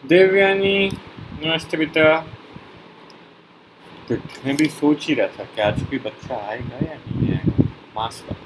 देवयानी, नमस्ते बेटा। मैं भी सोच ही रहा था कि आज कोई बच्चा आएगा या नहीं आएगा। मास्क लगा।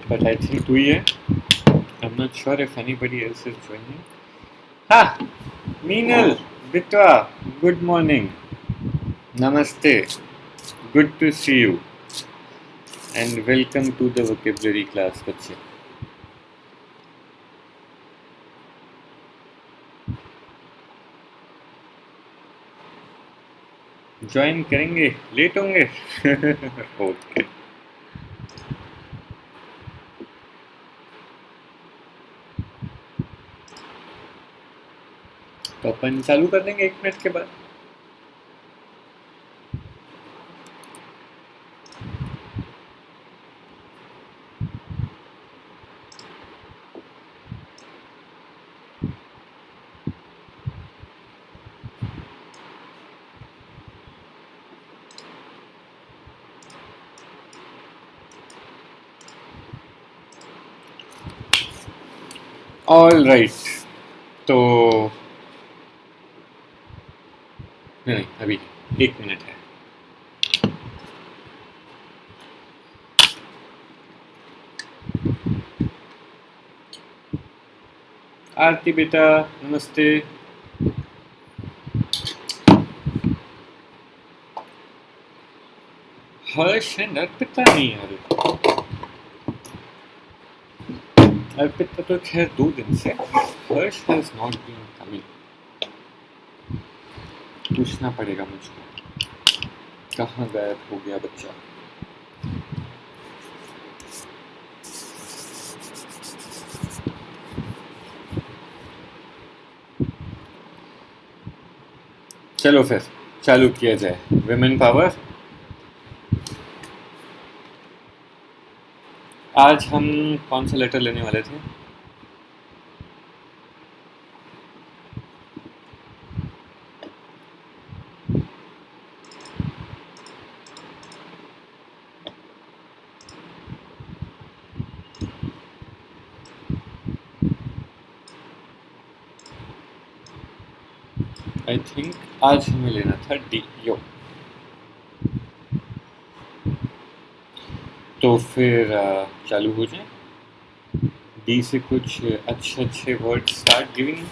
But I think तू ही है. I'm not sure if anybody else is joining. Meenal, Bitwa, good morning. Namaste. Good to see you. And welcome to the vocabulary class, बच्चे. ज्वाइन करेंगे? लेट होंगे? ओके. तो अपन चालू कर देंगे 1 मिनट के बाद. All right. तो नहीं, अभी 1 मिनट है. आरती बेटा, नमस्ते. हर्ष एंड अर्पिता नहीं आ रहे. अर्पिता तो खैर 2 दिन से. हर्ष हैज नॉट बीन कमिंग. पूछना पड़ेगा मुझको कहाँ गायब हो गया बच्चा. चलो फिर चालू किया जाए. Women power. आज हम कौन सा लेटर लेने वाले थे? आई थिंक आज हमें लेना था डी. यो. तो फिर चालू हो जाए. डी से कुछ अच्छे अच्छे word start giving.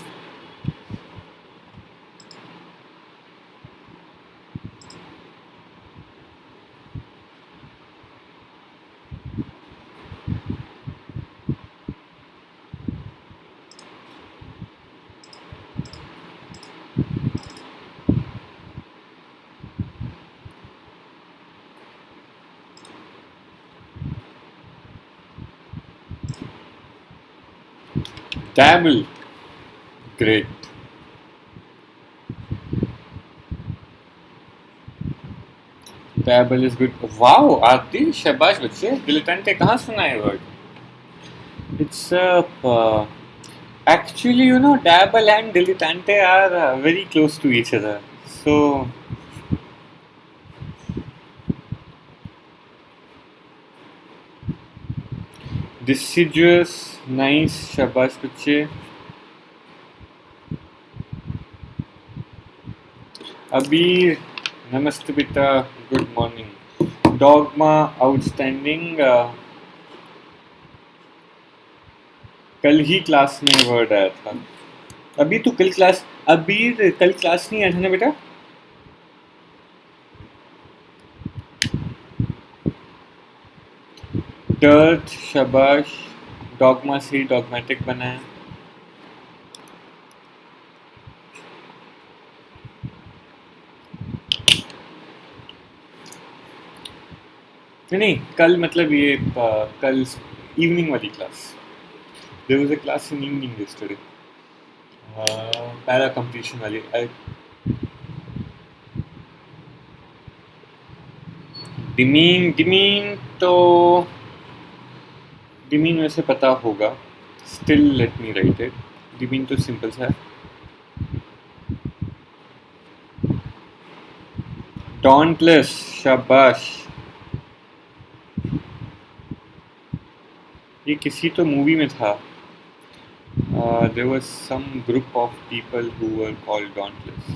Dabble. Great. Dabble is good. Wow, आरती शाबाश बच्चे. Dilettante कहाँ सुना है word? It's actually dabble and dilettante are very close to each other. So deciduous, nice, शाबाश बच्चे. अबीर, नमस्ते बेटा, गुड मॉर्निंग. Dogma, outstanding. कल ही क्लास में वर्ड आया था. अभी तो कल क्लास. अबीर कल क्लास नहीं आया था ना बेटा? डर्थ, शाबाश. डॉगमा से डॉगमेटिक बना है. नहीं, कल मतलब ये कल इवनिंग वाली class. There was a class in evening yesterday. Para completion वाली. डिमीन तो डिमीन वैसे पता होगा. Still let me write it. Demean तो सिंपल सा है. डॉन्टलेस, शाबाश. ये किसी तो मूवी में था. there was some group of people who were called dauntless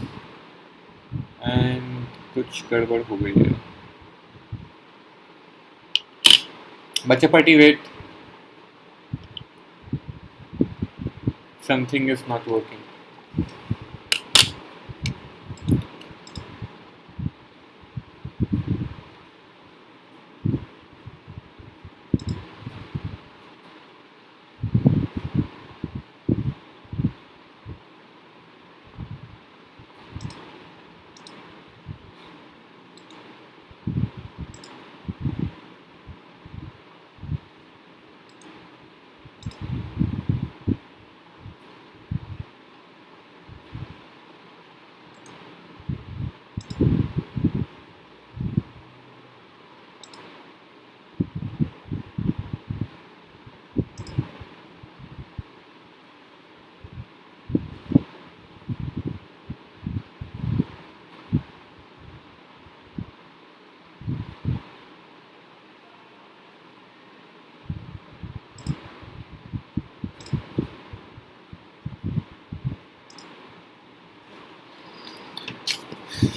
and कुछ गड़बड़ हो गई है. बच्चे party wait. something is not working.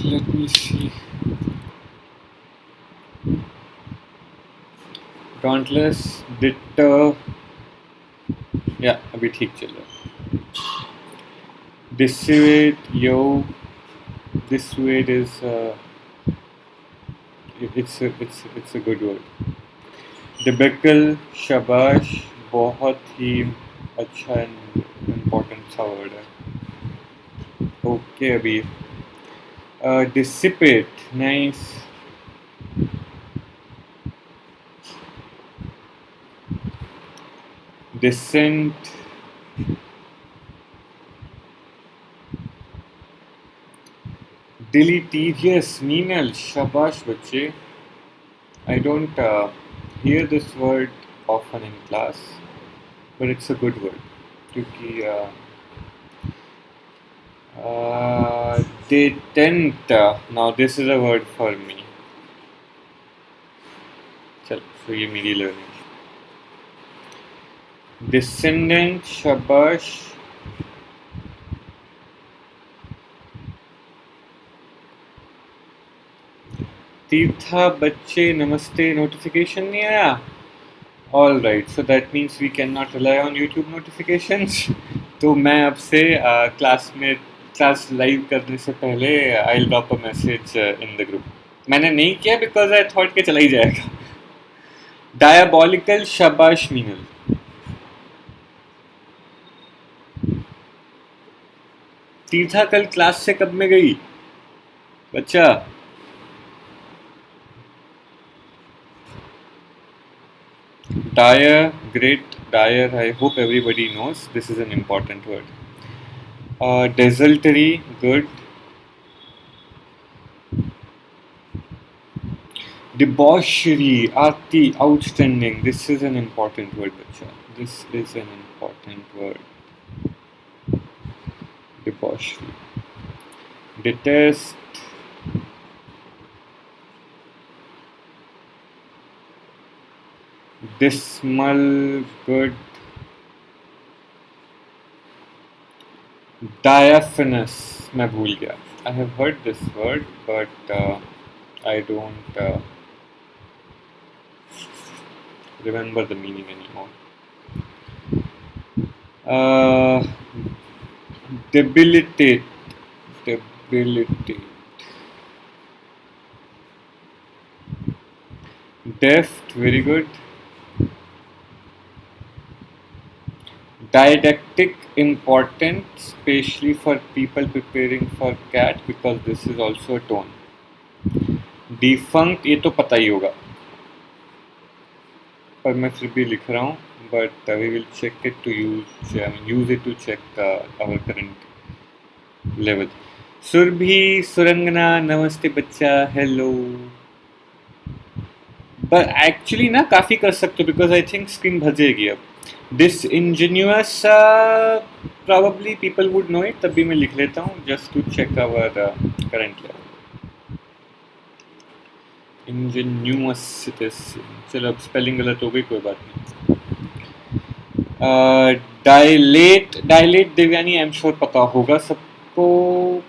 Let me see. Dauntless, deter. या अभी ठीक चल रहा है. Dissuade, yo. Dissuade is it's a good word. Debacle, शाबाश. बहुत ही अच्छा इम्पोर्टेंट सा वर्ड है. ओके अभी. Dissipate, nice. Descent, Deleterious, menial, shabash bachche. I don't hear this word often in class, but it's a good word. क्योंकि they tend, now this is a word for me. चल, so ये मेरी learning. Descendant, shabash. तीर्था बच्चे नमस्ते, notification नहीं आया. All right, so that means we can not rely on YouTube notifications. तो मैं अब से क्लास लाइव करने से पहले I will drop a message in the group. मैंने नहीं किया बिकॉज आई थॉट के चला ही जाएगा. डायबॉलिकल, शाबाश मीनल. तीर्था कल क्लास से कब में गई बच्चा? Dire, great, dire. I hope everybody knows this is an important word. Desultory, good. Debauchery, arti, outstanding. This is an important word, bacha. This is an important word. Debauchery. Detest. Dismal, good. Diaphanous, मैं भूल गया. I have heard this word, but I don't remember the meaning anymore. Debilitate, debilitate. Deft, very good. Didactic, important, especially for people preparing for CAT because this is also a tone. Defunct, ये तो पता ही होगा, पर मैं फिर भी लिख रहा हूँ. But we will check it to use it to check our current level. Surabhi, सुरंगना, नमस्ते बच्चा, hello. But actually ना काफ़ी कर सकते हो because I think screen भर जाएगी अब. Disingenuous, probably people would know it, तब भी मैं लिख लेता हूँ just to check our current level. Ingenuous, चलो अब स्पेलिंग गलत हो गई, कोई बात नहीं. Dilate Devyani, I am sure पता होगा, सबको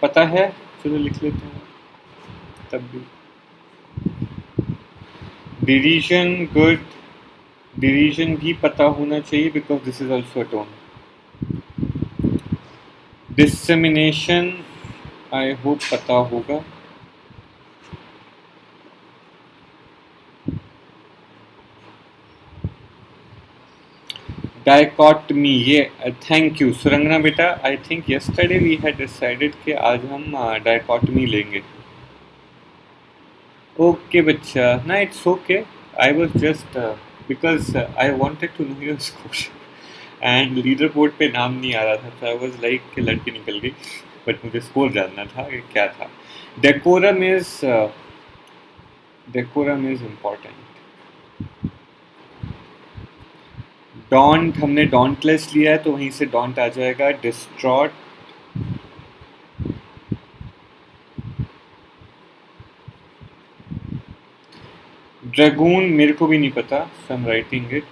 पता है. चलो लिख लेते हैं तब भी. Derision, good. Derision भी पता होना चाहिए because this is also a tone. Dissemination, I hope पता होगा. Dichotomy, ये thank you सुरंगना बेटा. I think yesterday we had decided कि आज हम dichotomy लेंगे. Okay बच्चा, ना it's okay. I was just because I wanted to know your score and leaderboard पे नाम नहीं आ रहा था, so I was like कि लड़की निकल गई, but मुझे स्कोर जानना था कि क्या था. Decorum is important. Daunt, हमने dauntless लिया है तो वहीं से daunt आ जाएगा. Distraught, Dragoon मेरे को भी नहीं पता, so I'm writing it.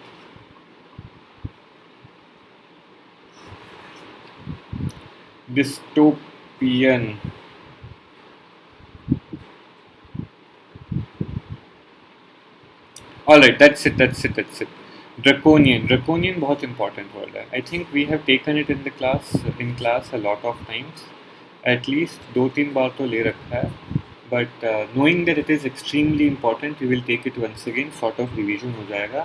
Dystopian, alright, that's it. Draconian बहुत important word है. I think we have taken it in class a lot of times, at least 2-3 बार तो ले रखा है. But knowing that it is extremely important, we will take it once again, sort of revision हो जाएगा.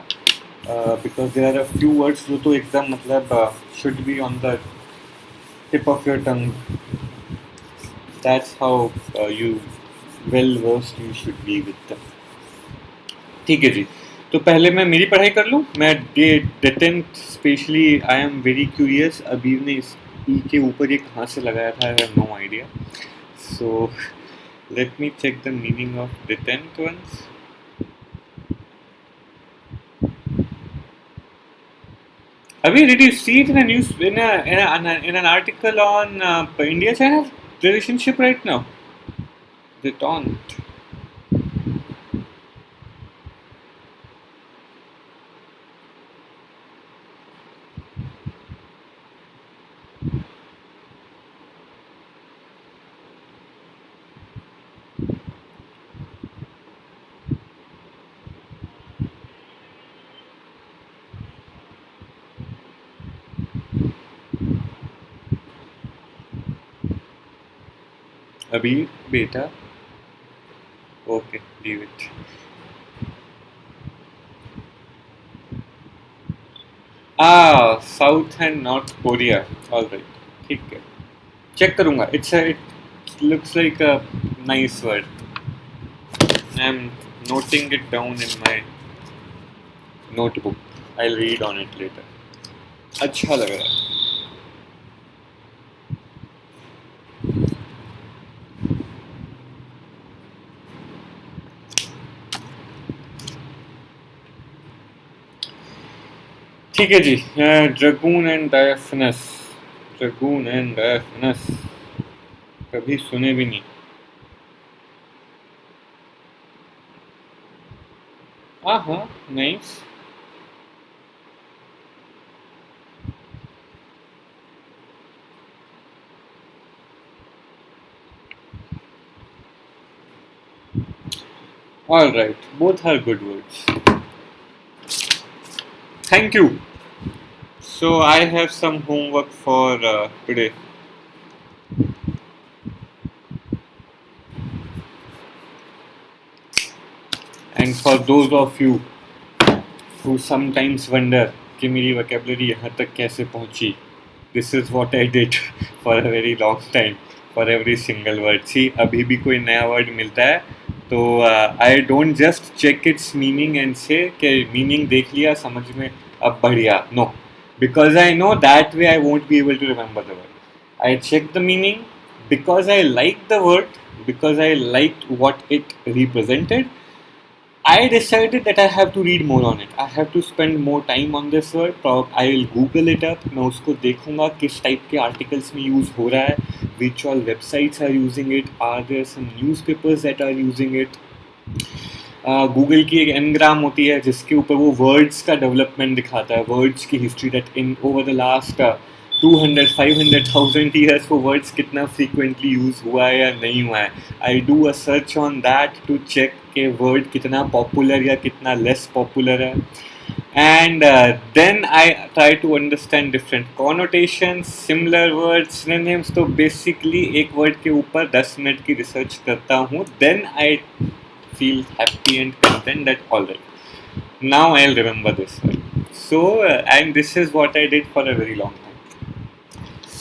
Because there are a few words जो तो एकदम मतलब should be on the tip of your tongue. That's how you well versed you should be with them. ठीक है जी, तो पहले मैं मेरी पढ़ाई कर लूँ. मैं detente specially I am very curious. Abir ने इस ई के ऊपर ये कहाँ से लगाया था, I have no idea. So Let me check the meaning of the 10th ones. Abhi, did you see it in a news in an article on India-China relationship right now? They don't. Abhi, beta. Okay, leave it. South and North Korea. All right. ठीक है. Check करूँगा. It looks like a nice word. I'm noting it down in my notebook. I'll read on it later. अच्छा लग रहा है. ठीक है जी. Dragoon and diaphanous. Dragoon and diaphanous. कभी सुने भी नहीं. हाँ, nice. All right, both are good words. Thank you. So I have some homework for today. And for those of you who sometimes wonder कि मेरी vocabulary यहाँ तक कैसे पहुँची, this is what I did for a very long time for every single word. See, अभी भी कोई नया word मिलता है तो I don't just check its meaning and say कि meaning देख लिया समझ में अब बढ़िया. No, because I know that way I won't be able to remember the word. I check the meaning because I liked the word, because I liked what it represented. I decided that I have to read more on it. I have to spend more time on this word. I will Google it up. मैं उसको देखूँगा किस type के articles में use हो रहा है. Which all websites are using it? Are there some newspapers that are using it? Google की एक एनग्राम होती है जिसके ऊपर वो वर्ड्स का डेवलपमेंट दिखाता है, वर्ड्स की history that in over the last 200, 500,000 years वो वर्ड्स कितना फ्रीक्वेंटली यूज़ हुआ है या नहीं हुआ है. I do a search on that to check के वर्ड कितना पॉपुलर या कितना लेस पॉपुलर है. And then I try to understand different connotations, similar words, synonyms. तो basically एक word के ऊपर 10 मिनट की research करता हूँ. Then I feel happy and content that alright, now I'll remember this word. So and this is what I did for a very long time.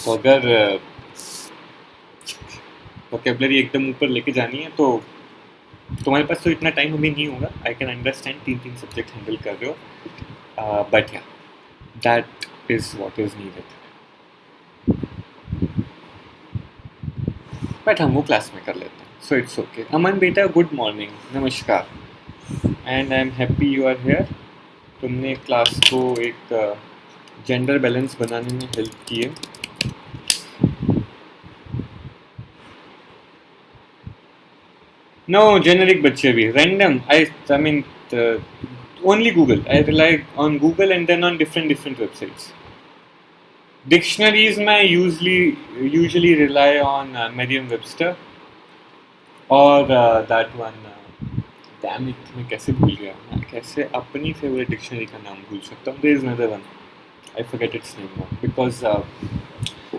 तो अगर vocabulary एकदम ऊपर लेके जानी है तो तुम्हारे पास तो इतना टाइम अभी नहीं होगा. I can understand 3 subject handle कर रहे हो, बट या that is what is needed. But हम वो क्लास में कर लेते हैं, सो इट्स ओके. अमन बेटा गुड मॉर्निंग, नमस्कार, and I am happy you are here. तुमने क्लास को एक जेंडर बैलेंस बनाने में हेल्प की है. No, generic बच्चे भी random. I mean only Google. I rely on Google and then on different websites. Dictionaries मैं usually rely on Merriam-Webster और that one. Damn it, मैं कैसे भूल गया. मैं कैसे अपनी favorite dictionary का नाम भूल सकता हूँ. There is another one. I forget its name now because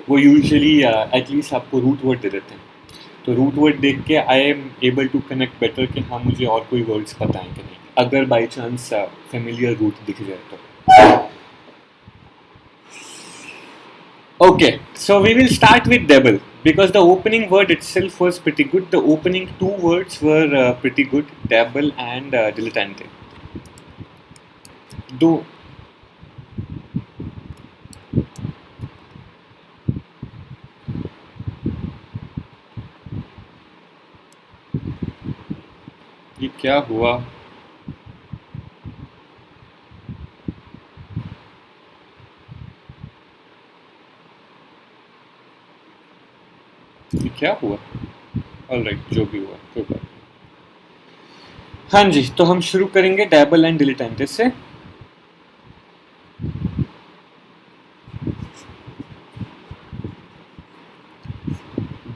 वो usually at least आपको root word दे देते हैं. तो रूट वर्ड देख के I am able to connect better कि हाँ मुझे और कोई वर्ड्स पता है कि नहीं, अगर बाई चांस फेमिलियर रूट दिख जाए तो. Okay, so we will start with dabble because the opening word itself was pretty good. The opening 2 words were pretty good, dabble and dilettante. Though ये क्या हुआ? ये क्या हुआ? ऑलराइट, जो भी हुआ कोई बात नहीं। हाँ जी, तो हम शुरू करेंगे डैबल एंड डिलेटेंटे से।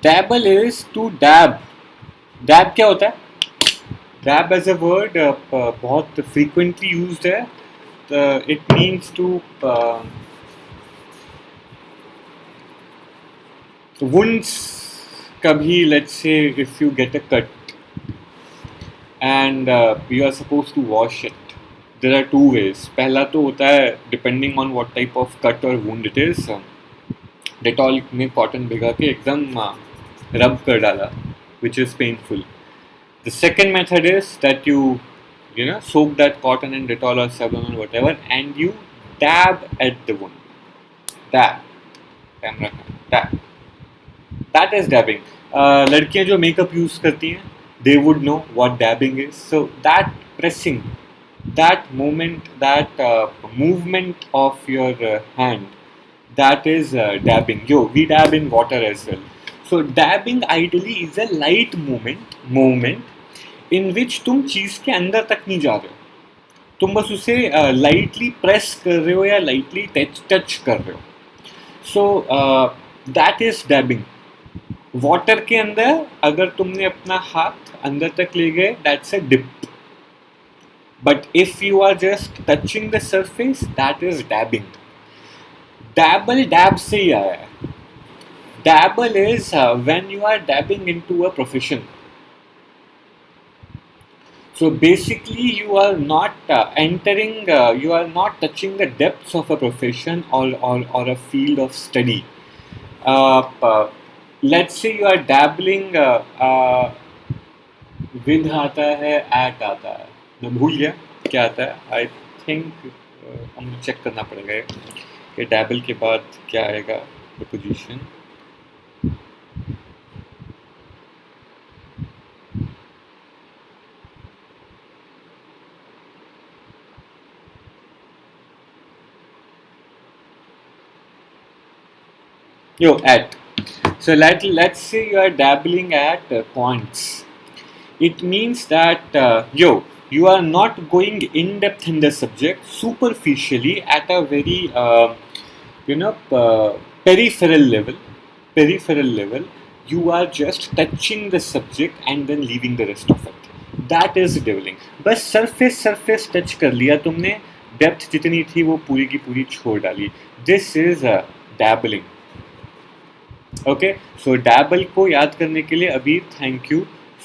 Dabble is to dab. Dab क्या होता है? डैब एज अ वर्ड बहुत फ्रीक्वेंटली यूज्ड है। It means to wounds. कभी let's say if you get a cut and you are supposed to wash it, there are two ways. पहला तो होता है depending on what type of cut or wound it is, Dettol में cotton भिगा के एकदम रब कर डाला, which is painful. The second method is that you know, soak that cotton in Dettol or Savlon or whatever and you dab at the wound. Dab. Camera dab. That is dabbing. लड़कियां जो makeup use करती हैं, they would know what dabbing is. So that pressing, that moment, that movement of your hand, that is dabbing. We dab in water as well. So dabbing ideally is a light moment in which तुम चीज के अंदर तक नहीं जा रहे हो, तुम बस उसे लाइटली प्रेस कर रहे हो या लाइटली टच कर रहे हो. So that is डैबिंग. वाटर के अंदर अगर तुमने अपना हाथ अंदर तक ले गए, that's a dip. But if you are just touching the surface, that is dabbing. Dabble dab से ही आया है. Dabble is when you are dabbing into a profession. So basically, you are not you are not touching the depths of a profession or a field of study. Let's say you are dabbling with आता है, at आता है, मैं भूल गया क्या आता है. I think हमें चेक करना पड़ेगा कि dabble के बाद क्या आएगा preposition. At. So let's say you are dabbling at points. It means that you are not going in depth in the subject, superficially at a very peripheral level. You are just touching the subject and then leaving the rest of it. That is dabbling. बस surface touch कर लिया तुमने, depth जितनी थी वो पूरी की पूरी छोड़ डाली. This is dabbling. Okay, so dabble को याद करने के लिए अभी thank you.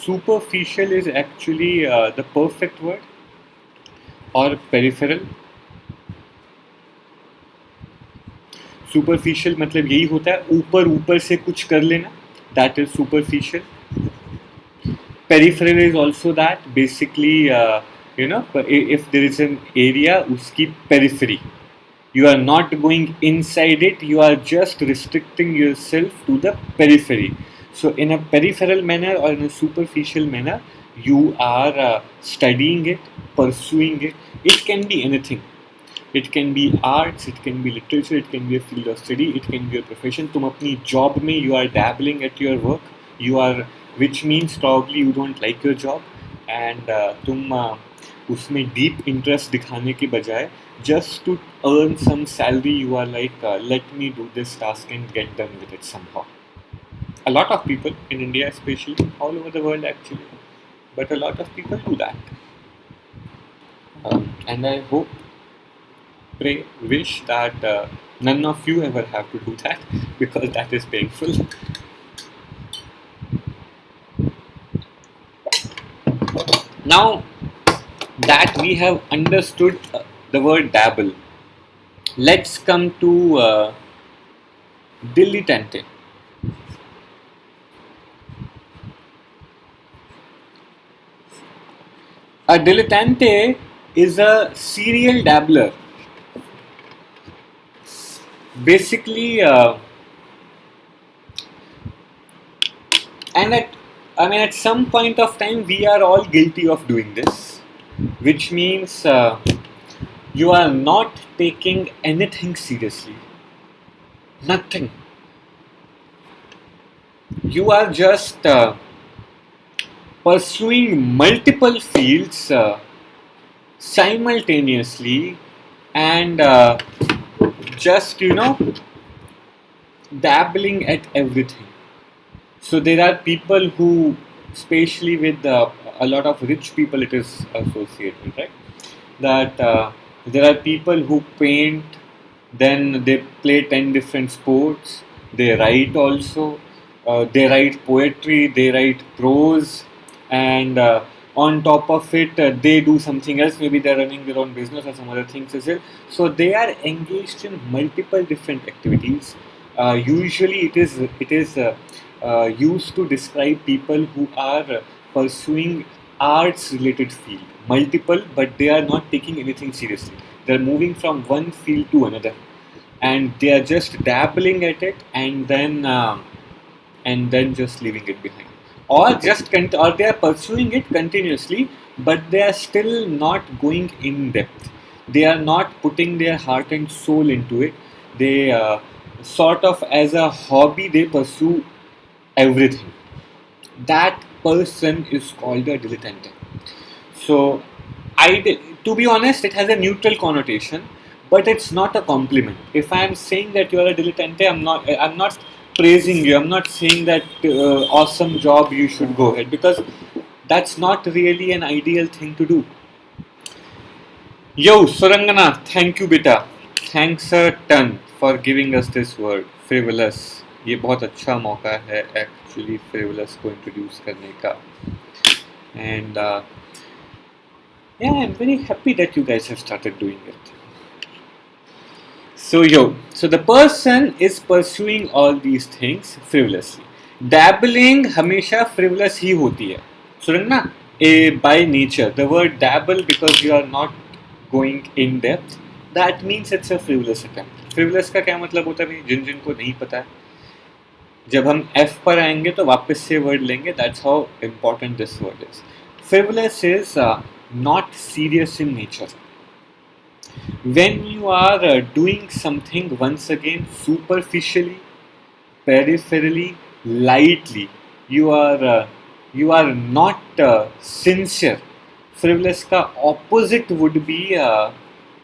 Superficial is actually the perfect word, और पेरिफेरल. सुपरफिशियल मतलब यही होता है ऊपर से कुछ कर लेना, that is superficial. Peripheral is also that, basically you know if there is an area, उसकी periphery. You are not going inside it, you are just restricting yourself to the periphery. So in a peripheral manner or in a superficial manner, you are studying it, pursuing it. It can be anything. It can be arts, it can be literature, it can be a field of study, it can be a profession. तुम अपनी job में you are dabbling at your work, which means probably you don't like your job, and तुम उसमें deep interest दिखाने के बजाय just to earn some salary, you are like, let me do this task and get done with it somehow. A lot of people in India, especially, all over the world actually, but a lot of people do that. And I hope, pray, wish that none of you ever have to do that, because that is painful. Now that we have understood the word dabble, let's come to dilettante. A dilettante is a serial dabbler. Basically, and I mean, at some point of time, we are all guilty of doing this, which means you are not taking anything seriously. Nothing. You are just pursuing multiple fields simultaneously and just, dabbling at everything. So there are people who, especially with a lot of rich people, it is associated, right? That there are people who paint, then they play 10 different sports, they write also, they write poetry, they write prose, and on top of it, they do something else. Maybe they're running their own business or some other things as well. So they are engaged in multiple different activities. Usually, it is used to describe people who are pursuing arts-related field, multiple, but they are not taking anything seriously. They are moving from one field to another, and they are just dabbling at it, and then just leaving it behind, or or they are pursuing it continuously, but they are still not going in depth. They are not putting their heart and soul into it. They sort of, as a hobby, they pursue everything. That person is called a dilettante. So, to be honest, it has a neutral connotation, but it's not a compliment. If I am saying that you are a dilettante, I'm not praising you. I'm not saying that awesome job, you should go ahead, because that's not really an ideal thing to do. Yo, Surangana, thank you, beta. Thanks a ton for giving us this word, frivolous. ये बहुत अच्छा मौका है actually frivolous को introduce करने का. And yeah, I'm very happy that you guys have started doing it. So the person is pursuing all these things frivolously. Dabbling हमेशा frivolous ही होती है. सुरंगना, by nature, the word dabble, because you are not going in depth, that means it's a frivolous attempt. Frivolous का क्या मतलब होता है, जिनको नहीं पता है, जब हम F पर आएंगे तो वापस से वर्ड लेंगे. That's how important this word is. Frivolous is not serious in nature. When you are doing something, once again, superficially, peripherally, lightly, you are not sincere. Frivolous का opposite would be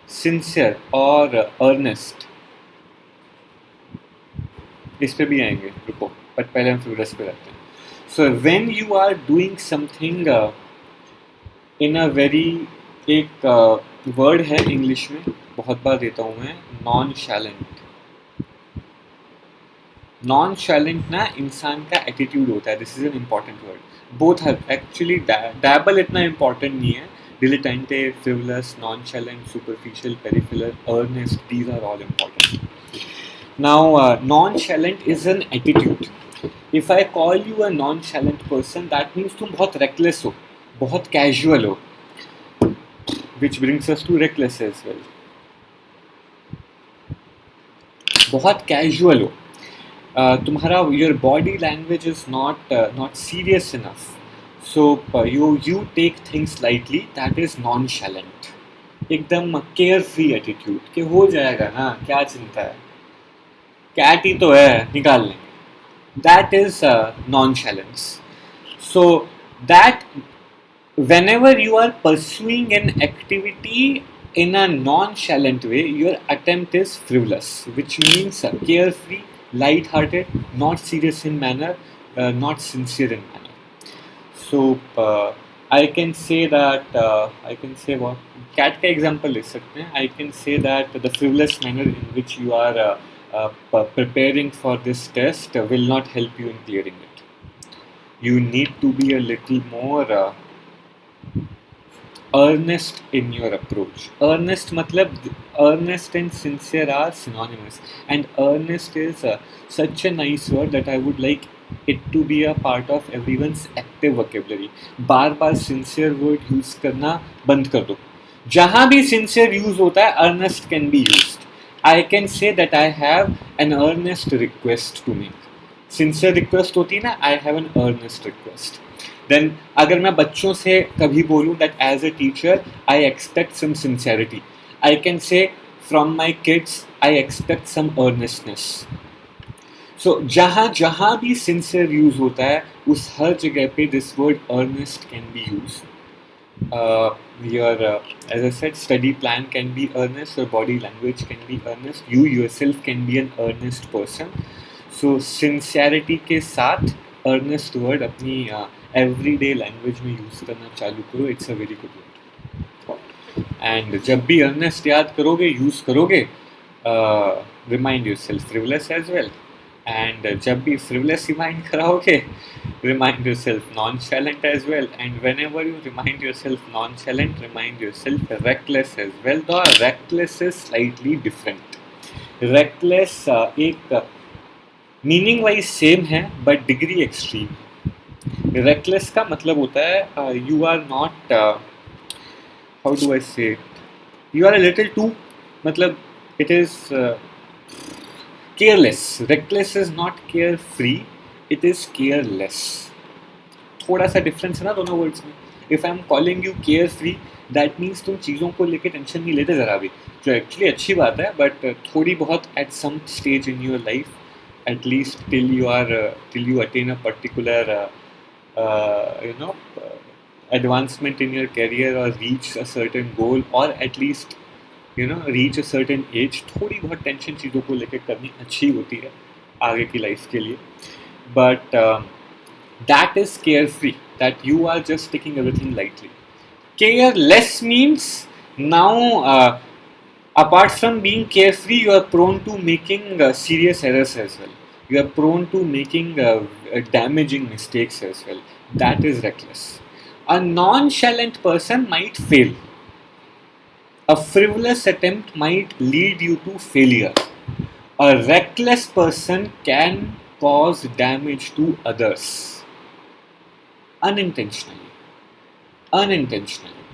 sincere or earnest. इस पे भी आएंगे, रुको, but पहले हम frivolous पे रहते हैं. So when you are doing something in a very, एक वर्ड है इंग्लिश में, बहुत बार देता हूँ मैं, नॉनशैलेंट. नॉनशैलेंट ना इंसान का एटीट्यूड होता है. This is an important word. Both are actually, dabble इतना इम्पॉर्टेंट नहीं है. Dilettante, frivolous, nonchalant, superficial, peripheral, earnest, these are all important. Now, nonchalant is an attitude. If I call you a nonchalant person, that means तुम बहुत reckless हो, बहुत casual हो, which brings us to reckless as well. बहुत casual हो, तुम्हारा your body language is not serious enough. So you take things lightly. That is nonchalant. एकदम carefree attitude कि हो जाएगा ना, क्या चिंता है, कैट ही तो है, निकाल लेंगे. That is nonchalance. So that whenever you are pursuing an activity in a nonchalant way, your attempt is frivolous, which means carefree, light-hearted, not serious in manner, not sincere in manner. So I can say that I can say what cat का example ले सकते हैं. I can say that the frivolous manner in which you are preparing for this test will not help you in clearing it. You need to be a little more earnest in your approach. Earnest matlab, earnest and sincere are synonymous, and earnest is such a nice word that I would like it to be a part of everyone's active vocabulary. Bar bar sincere word use करना बंद कर दो. जहाँ भी sincere use होता है, earnest can be used. I can say that I have an earnest request to make. Sincere request होती है ना, I have an earnest request. Then अगर मैं बच्चों से कभी बोलूँ that as a teacher I expect some sincerity, I can say from my kids I expect some earnestness. So जहाँ जहाँ भी सिंसियर यूज होता है उस हर जगह पे this word earnest can be use. Your as I said, study plan can be earnest, your body language can be earnest, you yourself can be an earnest person. So sincerity के साथ earnest word अपनी everyday language में use करना चालू करो. It's a very good word. And जब भी earnest याद करोगे, use करोगे, remind yourself frivolous as well. And जब भी frivolous remind कराओगे, remind yourself nonchalant as well. And whenever you remind yourself nonchalant, remind yourself reckless as well. Though reckless is slightly different. Reckless एक meaning wise same है but degree extreme है. Reckless का मतलब होता है you are not, how do I say, you are a little too, मतलब it is careless. Reckless is not care free, it is careless. थोड़ा सा डिफरेंस है ना दोनों वर्ड्स में. If I am calling you care free, that means तुम चीज़ों को लेकर टेंशन नहीं लेते ज़रा भी, जो एक्चुअली अच्छी बात है, बट थोड़ी बहुत at some stage in your life, at least till you attain a particular advancement in your career or reach a certain goal, or at least reach a certain age, थोड़ी बहुत tension चीज़ों को लेकर करनी अच्छी होती है आगे की लाइफ के लिए. But that is carefree, that you are just taking everything lightly. Careless means now apart from being carefree, you are prone to making serious errors as well. You are prone to making damaging mistakes as well. That is reckless. A nonchalant person might fail. A frivolous attempt might lead you to failure. A reckless person can cause damage to others unintentionally. Unintentionally.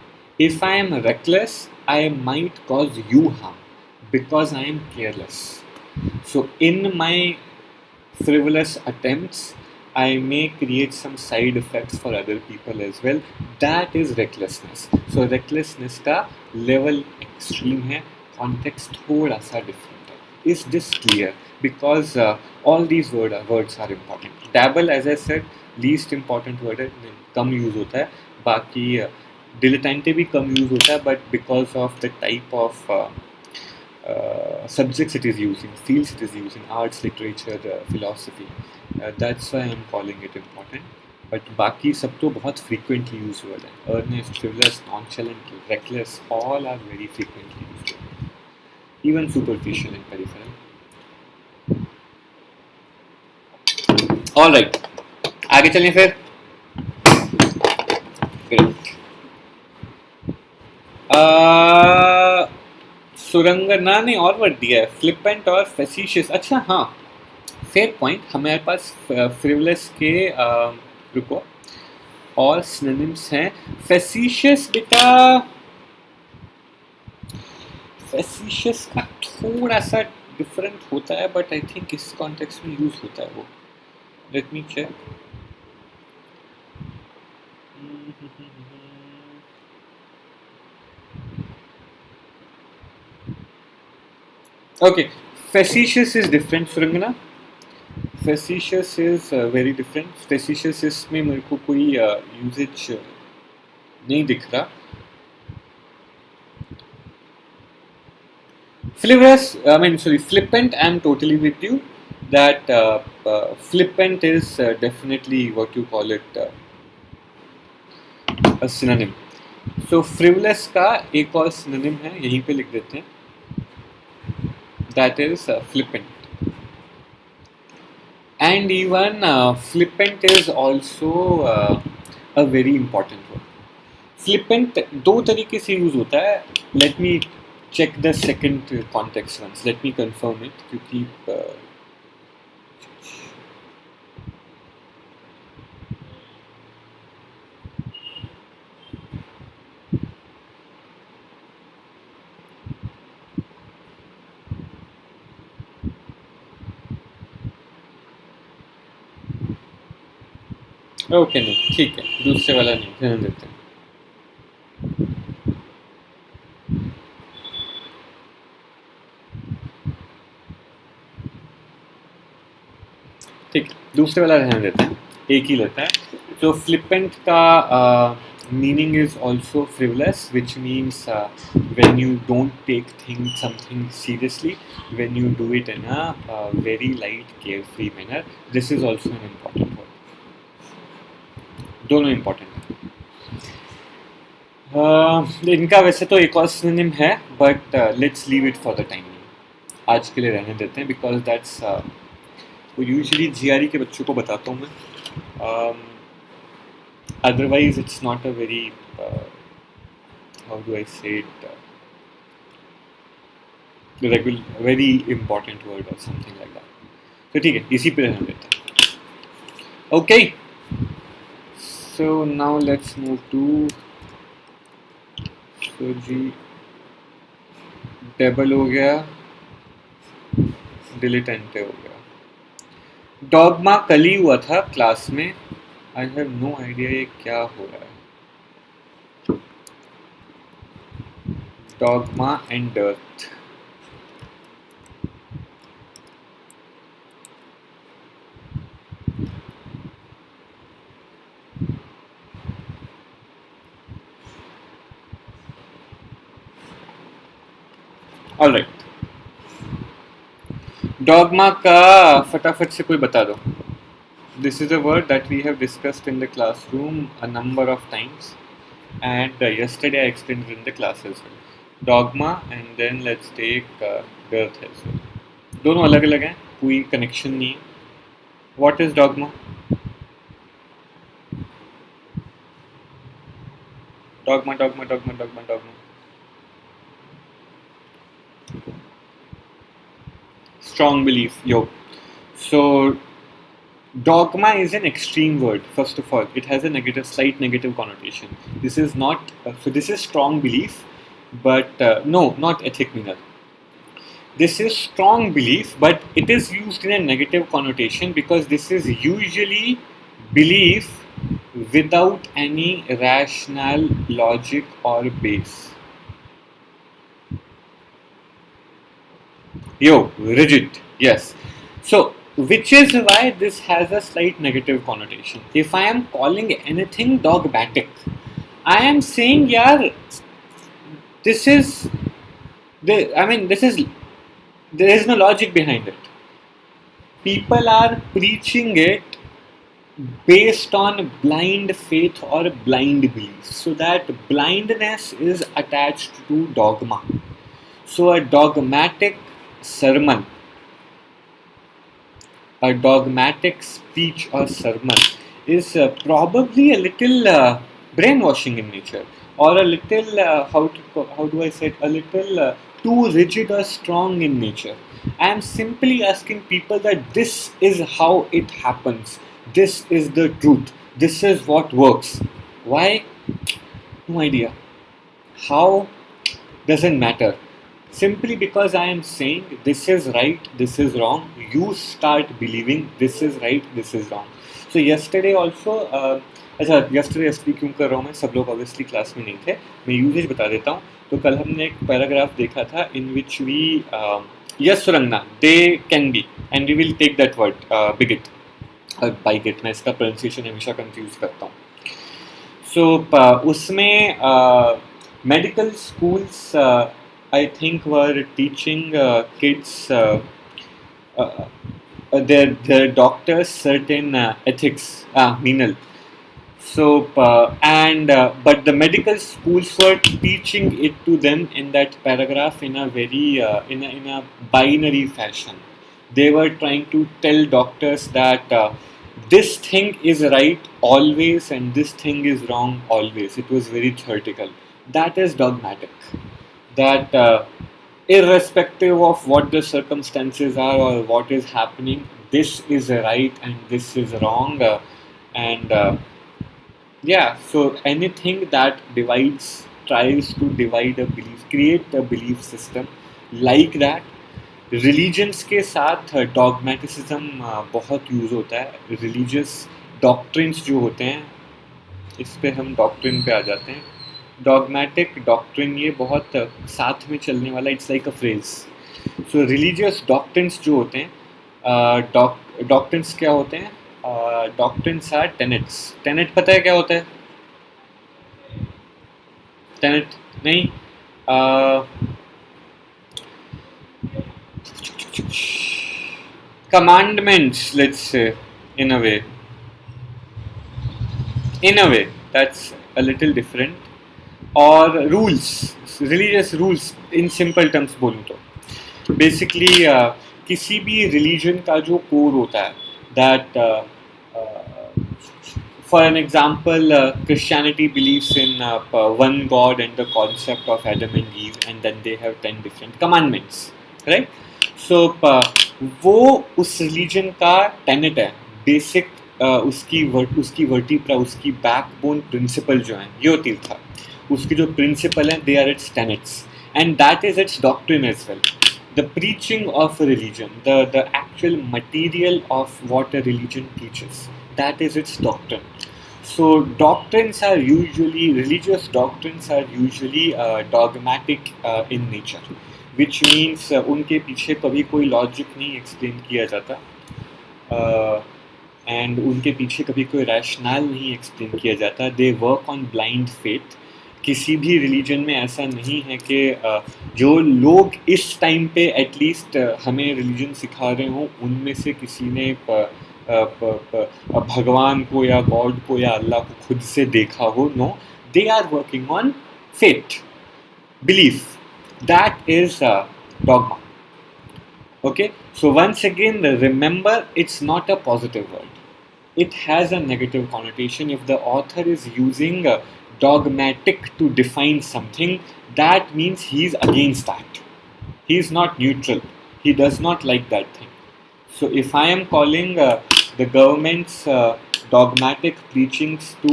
If I am reckless, I might cause you harm because I am careless. So in my frivolous attempts, I may create some side effects for other people as well. That is recklessness. So recklessness का level extreme है, context थोड़ा सा different है. Is this clear? Because all these words are important. Dabble, as I said, least important word है, कम use होता है. बाकी dilettante भी कम use होता है, but because of the type of subjects it is using, fields it is using, arts, literature, philosophy, that's why I am calling it important. But बाकी सब तो बहुत frequently used word है. Earnest, frivolous, nonchalant, reckless, all are very frequently used word. Even superficial and peripheral. All right, आगे चलें फिर. Great. सुरंगना ने और वर्ड दिया है, फ्लिपेंट और फैसिशियस. अच्छा हाँ, फेयर पॉइंट. हमारे पास फ्रिवलेस के रुको और सिनोनिम्स हैं. फैसिशियस बेटा, फैसिशियस का थोड़ा सा डिफरेंट होता है, बट आई थिंक इस कॉन्टेक्स्ट में यूज होता है वो. Let me check. Okay, facetious is different, Surangana. Facetious is very different. Facetious इसमें मेरे को कोई usage नहीं दिख रहा. Frivolous, flippant. I am totally with you that flippant is definitely what you call it a synonym. So frivolous का एक और synonym है, यहीं पे लिख देते हैं. That is flippant. And even flippant is also a very important word. Flippant दो तरीके से यूज होता है. Let me check the second context once. Let me confirm it, क्योंकि ओके नहीं ठीक है, दूसरे वाला नहीं रहने देते हैं। ठीक है, दूसरे वाला रहने देते हैं, एक ही लेता है। तो फ्लिपेंट का meaning is also frivolous, which means when you don't take something seriously, when you do it in a very light, carefree manner. This is also an important word. दोनों important है। इनका वैसे तो एक और सिनोनिम है, but let's leave it for the time. आज के लिए रहने देते हैं, बिकॉज दैट्स यूजुअली जीआरई के बच्चों को बताता हूँ मैं। Otherwise it's not a very how do I say it, very important word or something like that. तो ठीक है, इसी पे रहने देते हैं। Okay, so now let's move to so जी टेबल हो गया, डिलीटेंटे हो गया। डॉगमा कल ही हुआ था क्लास में। आई हैव नो आइडिया ये क्या हो रहा है। Dogma and dearth, alright. Dogma का फटाफट से कोई बता दो। This is a word that we have discussed in the classroom a number of times, and yesterday I explained it in the class as well. Dogma, and then let's take dearth as well. दोनों अलग अलग हैं, कोई connection नहीं है। What is dogma? Dogma, dogma, dogma, dogma, dogma. Strong belief, yo. So dogma is an extreme word. First of all, it has a slight negative connotation. This is not so. This is strong belief, but no, not ethic meaner. This is strong belief, but it is used in a negative connotation because this is usually belief without any rational logic or base. Yo, rigid, yes. So which is why this has a slight negative connotation. If I am calling anything dogmatic, I am saying, yaar, this is there is no logic behind it. People are preaching it based on blind faith or blind belief. So that blindness is attached to dogma. So a dogmatic sermon, a dogmatic speech or sermon is probably a little brainwashing in nature, or a little how do I say it, a little too rigid or strong in nature. I am simply asking people that this is how it happens, this is the truth, this is what works. Why? No idea. How? Doesn't matter. Simply because I am saying this is right, this is wrong, you start believing this is right, this is wrong. So yesterday also, अच्छा yesterday क्यों कर रहा हूँ मैं, सब लोग obviously class में नहीं थे, मैं यूजेज बता देता हूँ। तो कल हमने एक पैराग्राफ देखा था in which we yes सुरंगना, they can be, and we will take that word bigot और bigot, मैं इसका pronunciation हमेशा confuse करता हूँ। So उसमें medical schools I think were teaching kids, their doctors certain ethics, Meenal. So but the medical schools were teaching it to them in that paragraph in a very in a binary fashion. They were trying to tell doctors that this thing is right always and this thing is wrong always. It was very theoretical. That is dogmatic. That irrespective of what the circumstances are or what is happening, this is right and this is wrong, yeah, so anything that tries to divide a belief, create a belief system like that. Religions के साथ dogmatism बहुत use होता है, religious doctrines जो होते हैं, इस पे हम डॉक्ट्रिन पे आ जाते हैं। डॉगमेटिक डॉक्ट्रिन ये बहुत साथ में चलने वाला, it's like a phrase. So religious doctrines जो होते हैं, डॉक्ट्रिन्स क्या होते हैं? Doctrines are tenets. टेनेट पता है क्या होता है? टेनेट नहीं, commandments, let's say, in a way. In a way, that's a little different. Or rules, religious rules in simple terms बोलूँ तो basically किसी भी religion का जो core होता है, that for an example, Christianity believes in one God and the concept of Adam and Eve, and then they have 10 different commandments, right? So वो उस रिलीजन का टेनेट है, बेसिक उसकी वर्टिब्रा, उसकी बैकबोन प्रिंसिपल जो है, ये होती था उसकी जो प्रिंसिपल हैं, they are its tenets, and that is its doctrine as well. The preaching of a religion, the actual material of what a religion teaches, that is its doctrine. So doctrines are usually, religious doctrines are usually dogmatic in nature, which means उनके पीछे कभी कोई logic नहीं explain किया जाता, and उनके पीछे कभी कोई रैशनल नहीं एक्सप्लेन किया जाता. They work on blind faith. किसी भी रिलीजन में ऐसा नहीं है कि जो लोग इस टाइम पे एटलीस्ट हमें रिलीजन सिखा रहे हों, उनमें से किसी ने भगवान को या गॉड को या अल्लाह को खुद से देखा हो. No, they are working on faith, belief. That is dogma. Okay, so once again remember, it's not a positive word, it has a negative connotation. If the author is using dogmatic to define something, that means he's against that. He's not neutral, he does not like that thing. So if I am calling the government's dogmatic preachings to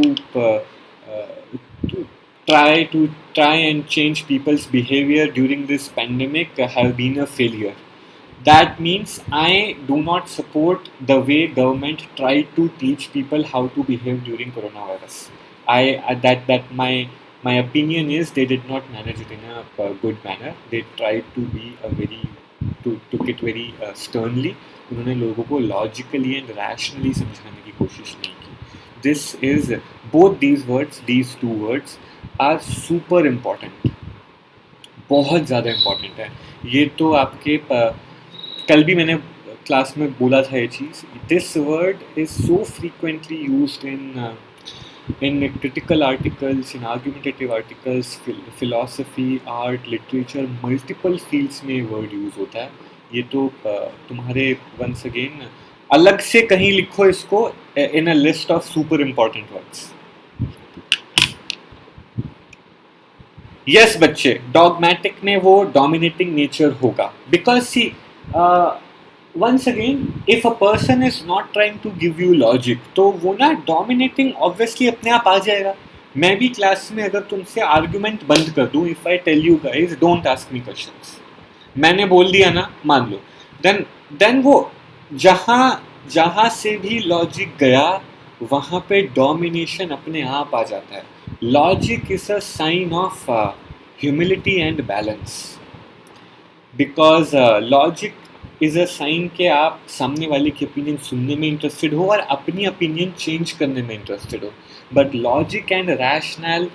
try and change people's behavior during this pandemic have been a failure, that means I do not support the way government tried to teach people how to behave during coronavirus. That my opinion is they did not manage it in a good manner. They tried to be took it very sternly. उन्होंने लोगों को logically and rationally समझाने की कोशिश नहीं की. This is, both these words, these two words are super important, बहुत ज़्यादा important है. ये तो आपके कल भी मैंने क्लास में बोला था ये चीज़. This word is so frequently used in critical articles, in argumentative articles, philosophy, art, literature, multiple fields में वर्ड यूज़ होता है. ये तो तुम्हारे once again अलग से कहीं लिखो इसको in a list of super important words. Yes बच्चे, dogmatic में वो dominating nature होगा, because see once again, if a person is not trying to give you logic, तो वो ना dominating obviously अपने आप आ जाएगा. मैं भी क्लास में अगर तुमसे आर्ग्यूमेंट बंद कर दूँ, if I tell you guys don't ask me questions, मैंने बोल दिया ना, मान लो, then वो जहाँ से भी लॉजिक गया वहाँ पे डोमिनेशन अपने आप आ जाता है. Logic is a sign of humility and balance, because logic is a sign कि आप सामने वाले की ओपिनियन सुनने में इंटरेस्टेड हो और अपनी ओपिनियन चेंज करने में इंटरेस्टेड हो. बट लॉजिक एंड रैशनल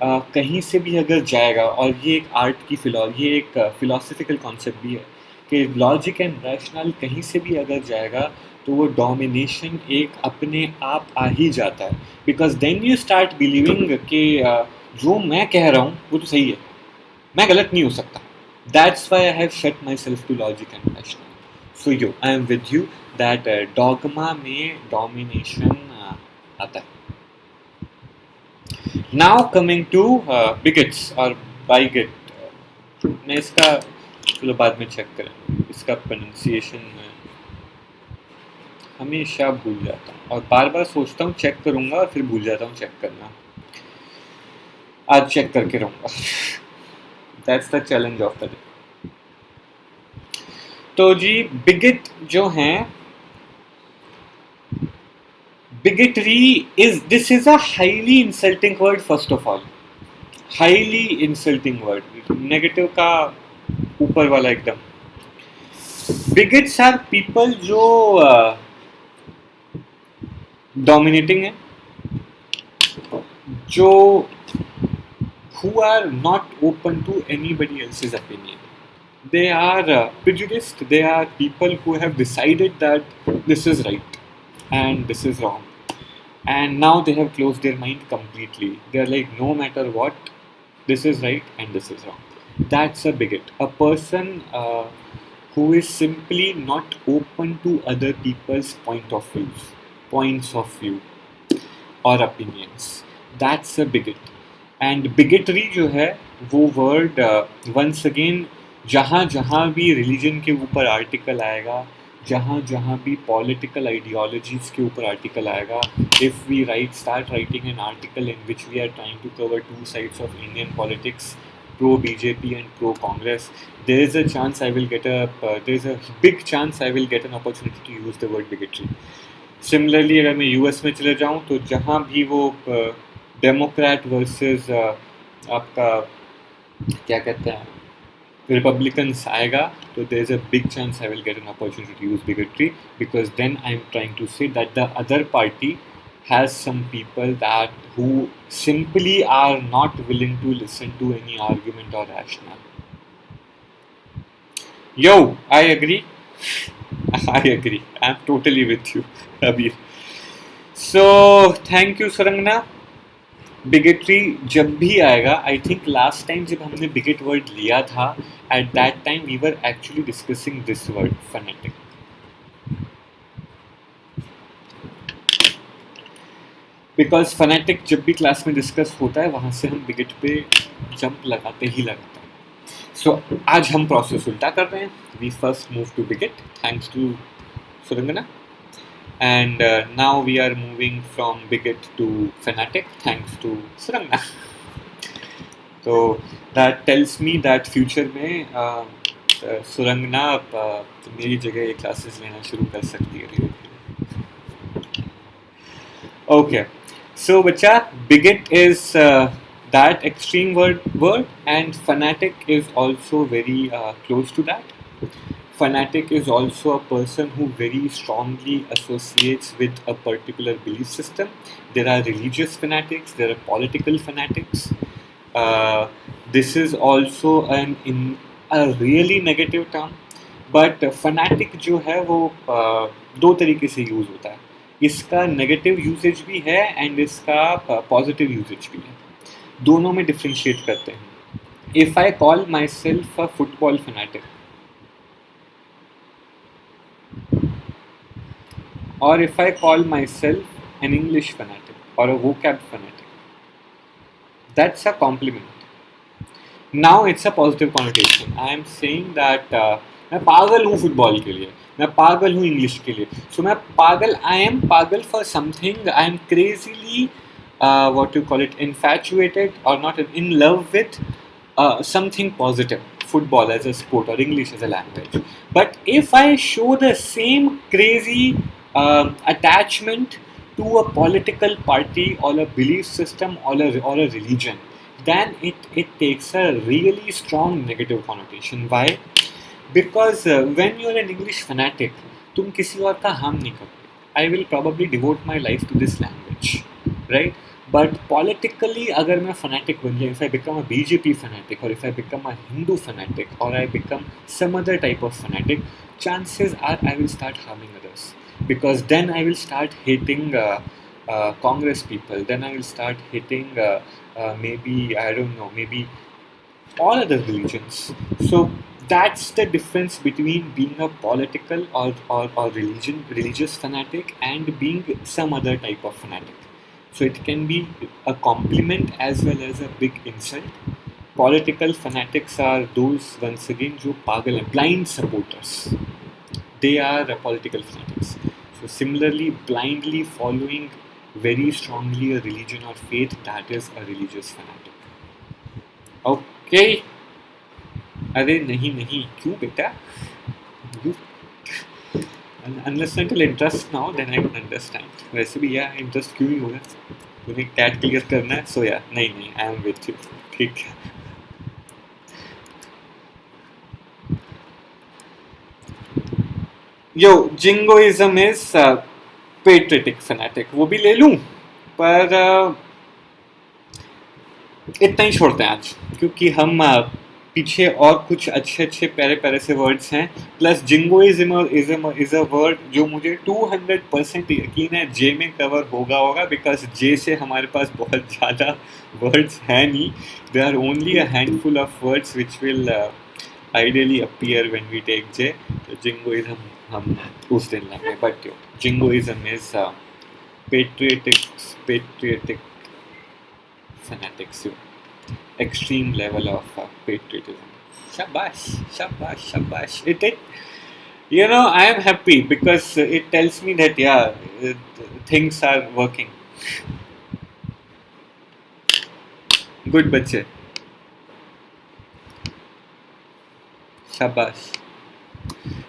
कहीं से भी अगर जाएगा, और ये एक आर्ट की ये एक फिलोसफिकल कॉन्सेप्ट भी है कि लॉजिक एंड रैशनल कहीं से भी अगर जाएगा तो वो डोमिनेशन एक अपने आप आ ही जाता है. Because then you start believing कि जो मैं कह रहा हूँ वो तो सही है, मैं गलत नहीं हो सकता. That's why I have shut myself to logic and rational. So I am with you that dogma में डोमिनेशन आता है. नाउ कमिंग टू बिगेट्स और बाइगेट. मैं इसका चलो बाद में चेक करें, इसका प्रोनाउंसिएशन हमेशा भूल जाता हूँ और बार बार सोचता हूँ चेक करूँगा और फिर भूल जाता हूँ चेक करना. आज चेक करके रहूँगा. That's the challenge of the day. तो जी बिगेट जो हैं, Bigotry is a highly insulting word. First of all, highly insulting word. Negative का ऊपर वाला एकदम. Bigots are people जो dominating है, जो who are not open to anybody else's opinion. They are prejudiced. They are people who have decided that this is right and this is wrong, and now they have closed their mind completely. They are like, no matter what, this is right and this is wrong. That's a bigot. A person who is simply not open to other people's points of view or opinions. That's a bigot. And bigotry जो है वो word once again जहाँ जहाँ भी religion के ऊपर article आएगा, जहाँ जहाँ भी पॉलिटिकल आइडियोलॉजीज के ऊपर आर्टिकल आएगा, if we start writing an article in which we are trying to cover two sides of Indian politics, pro BJP and pro Congress, there is a chance I will get there is a big chance I will get an opportunity to use the word bigotry. Similarly, अगर मैं US में चले जाऊँ तो जहाँ भी वो Democrat versus आपका क्या कहते हैं रिपब्लिकन्स आएगा, तो there is a big chance I will get an opportunity to use bigotry, because then I am trying to say that the other party has some people that who simply are not willing to listen to any argument or rationale. Yo, I agree. I agree. I'm totally with you, Abir. So, thank you, Surangna. Bigotry जब भी आएगा, I think last time जब हमने बिगेट word लिया था, at that time we were actually discussing this word phonetic. Because phonetic जब भी class में डिस्कस होता है वहाँ से हम बिगेट पे जंप लगाते ही लगाते हैं. सो आज हम प्रोसेस उल्टा कर रहे हैं. We first move to bigot thanks to Surangana, and now we are moving from bigot to fanatic thanks to Surangna. So that tells me that future में Surangna मेरी जगह ये classes लेना शुरू कर सकती है धीरे धीरे. Okay, so बच्चा, bigot is that extreme word and fanatic is also very close to that. Fanatic is also a person who very strongly associates with a particular belief system. There are religious fanatics, there are political fanatics. This is also a really negative term. But fanatic जो है वो दो तरीके से use होता है. इसका negative usage भी है एंड इसका पॉजिटिव यूजेज भी है. दोनों में डिफ्रेंशिएट करते हैं. If I call my self a football fanatic, or if I call myself an English fanatic or a vocab fanatic, that's a compliment. Now it's a positive connotation. I am saying that मैं पागल हूँ football के लिए, मैं पागल हूँ English के लिए. So मैं पागल, I am पागल for something. I am crazily what you call it, infatuated or not in love with something positive, football as a sport or English as a language. But if I show the same crazy attachment to a political party or a belief system or a religion, then it takes a really strong negative connotation. Why? Because when you're an English fanatic, तुम किसी और का harm नहीं करते. I will probably devote my life to this language, right? But politically, अगर मैं fanatic बन जाए, if I become a BJP fanatic or if I become a Hindu fanatic or I become some other type of fanatic, chances are I will start harming others. Because then I will start hating Congress people, then I will start hating maybe, I don't know, maybe all other religions. So that's the difference between being a political or religious fanatic and being some other type of fanatic. So it can be a compliment as well as a big insult. Political fanatics are those, once again, जो पागल हैं, blind supporters. They are political fanatics. So similarly, blindly following very strongly a religion or faith, that is a religious fanatic. Okay. अरे नहीं क्यों बेटा? unless until interest now, then I don't understand. वैसे भी यार इंटरेस्ट क्यों ही होगा? तूने कैट क्लियर करना है, सो यार नहीं आई एम विथ यू. ठीक है. यो जिंगोइज्म इज पेट्रियटिक फैनेटिक, वो भी ले लूं, पर इतना ही छोड़ते हैं आज, क्योंकि हम पीछे और कुछ अच्छे अच्छे प्यारे प्यारे से वर्ड्स हैं. Plus jingoism is a word जो मुझे 200% यकीन है जे में कवर होगा, बिकॉज जे से हमारे पास बहुत ज़्यादा वर्ड्स हैं नहीं. They are only a handful of words which will ideally appear when we take J. तो जिंगोइज्म हम उस दिन लेंगे. But jingoism is patriotic fanatics, extreme level of patriotism. Shabash, shabash, shabash. I am happy because it tells me that things are working. Good बच्चे. शाबाश.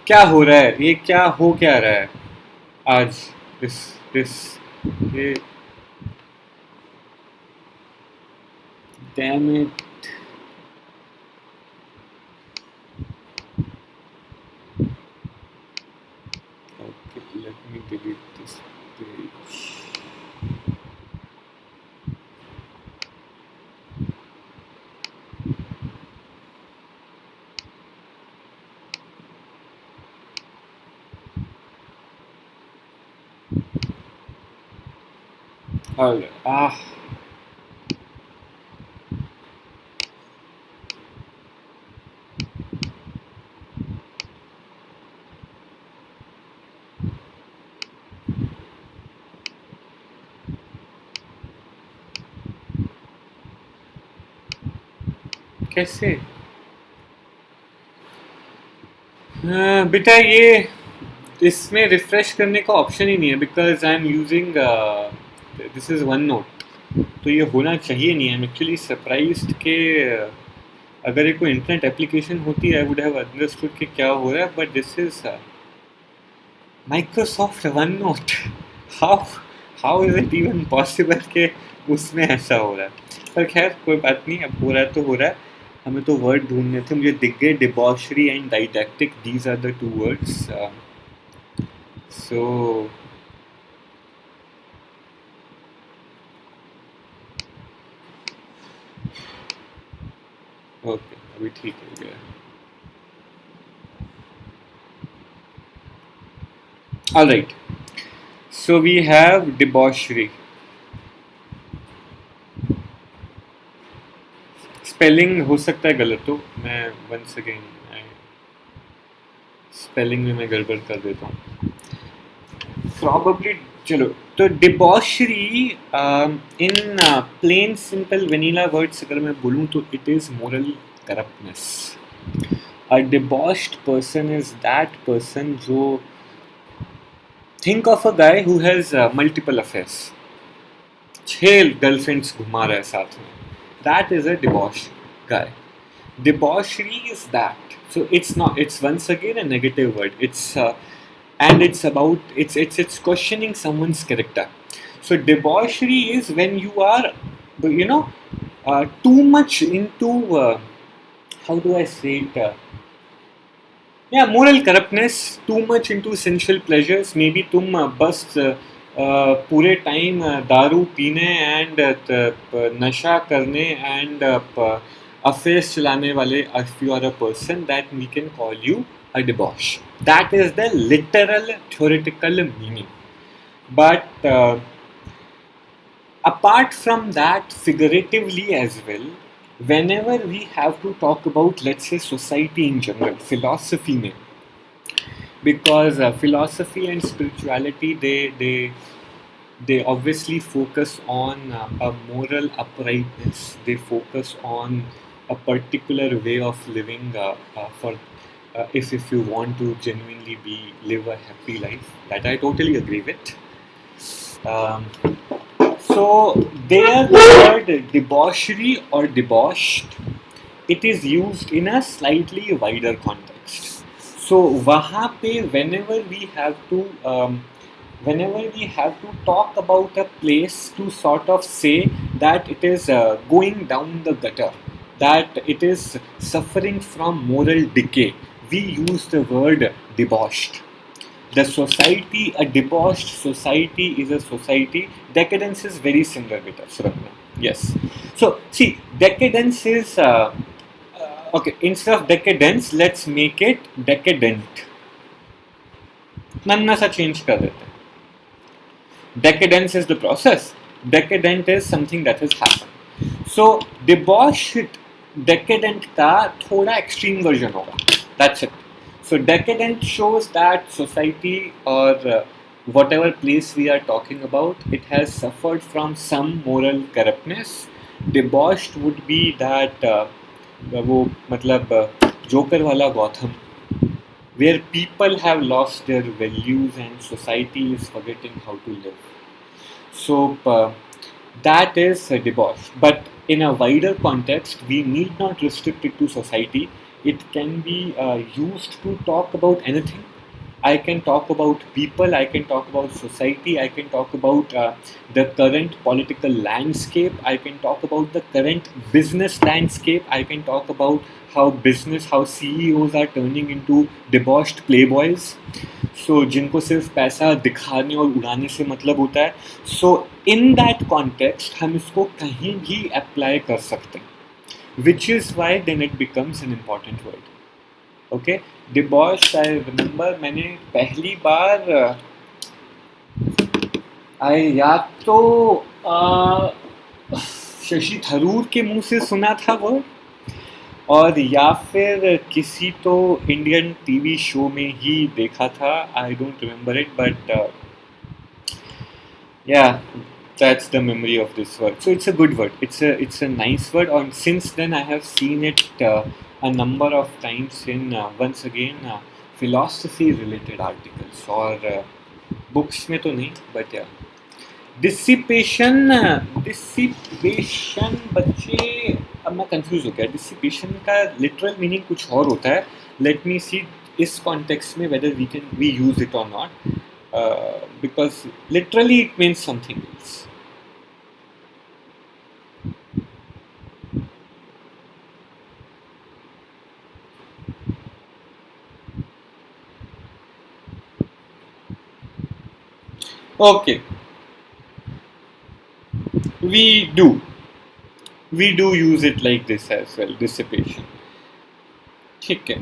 क्या हो रहा है? ये क्या रहा है आज? ये damn it. Okay, let me delete this page. Alright. कैसे? बेटा ये इसमें रिफ्रेश करने का ऑप्शन ही नहीं है, because I am using this is one note. तो ये होना चाहिए नहीं. आई एम एक्चुअली सरप्राइज्ड के अगर ये कोई इंटरनेट एप्लीकेशन होती है आई वुड हैव अंडरस्टूड कि क्या हो रहा है. But this is Microsoft one note. How is it even possible कि उसमें ऐसा हो रहा है? पर खैर कोई बात नहीं, अब हो रहा है तो हो रहा है. हमें तो वर्ड ढूंढने थे. मुझे दिख गए debauchery and didactic. These are the two words. So okay, अभी ठीक हो गया. Alright, so we have debauchery. Spelling हो सकता है गलत हो. मैं वंस अगेन स्पेलिंग में मैं गड़बड़ कर देता हूँ प्रॉबली. चलो, तो debauchery in plain simple vanilla words अगर मैं बोलूँ तो it is moral corruptness. A debauched person is that person जो think of a guy who has multiple affairs. 6 girlfriends घुमा रहा है साथ में. That is a debauched guy. Debauchery is that. So it's once again a negative word. And it's about it's questioning someone's character. So debauchery is when you are, too much into how do I say it? Moral corruptness. Too much into sensual pleasures. Maybe तुम बस पूरे time दारू पीने and नशा करने and affairs चलाने वाले. If you are a person that we can call you a debauch. That is the literal theoretical meaning. But apart from that figuratively as well, whenever we have to talk about, let's say, society in general, philosophy में, because philosophy and spirituality they obviously focus on a moral uprightness. They focus on a particular way of living for if you want to genuinely live a happy life. That I totally agree with. So there the word debauchery or debauched, it is used in a slightly wider context. So वहाँ पे whenever we have to talk about a place to sort of say that it is going down the gutter, that it is suffering from moral decay, we use the word debauched. The society, a debauched society is a society. Decadence is very similar with us, Surabhi. Yes. So see, decadence is okay. Instead of decadence, let's make it decadent. नन्ना सा change कर देते हैं. Decadence is the process. Decadent is something that has happened. So debauched decadent का थोड़ा extreme version होगा. That's it. So decadent shows that society or whatever place we are talking about, it has suffered from some moral corruptness. Debauched would be that वो मतलब joker वाला Gautam, where people have lost their values and society is forgetting how to live. So that is debauched. But in a wider context, we need not restrict it to society. It can be used to talk about anything. I can talk about people, I can talk about society, I can talk about the current political landscape, I can talk about the current business landscape, I can talk about how CEOs are turning into debauched playboys. So जिनको सिर्फ पैसा दिखाने और उड़ाने से मतलब होता है. So in that context हम इसको कहीं भी apply कर सकते हैं. Which is why then it becomes an important word. Okay, debauched. I remember मैंने पहली बार या तो शशि थरूर के मुंह से सुना था वो, और या फिर किसी तो इंडियन टीवी शो में ही देखा था. I don't remember it, but yeah, that's the memory of this word. So it's a good word, it's a nice word, and since then I have seen it a number of times in once again philosophy related articles or books में तो नहीं, but yeah. Dissipation बच्चे, अब मैं confuse हो गया. Dissipation का literal meaning कुछ और होता है. लेट मी सी इस कॉन्टेक्स्ट में वेदर वी यूज इट और not, because literally it means something else. Okay, we do use it like this as well, dissipation. ठीक है.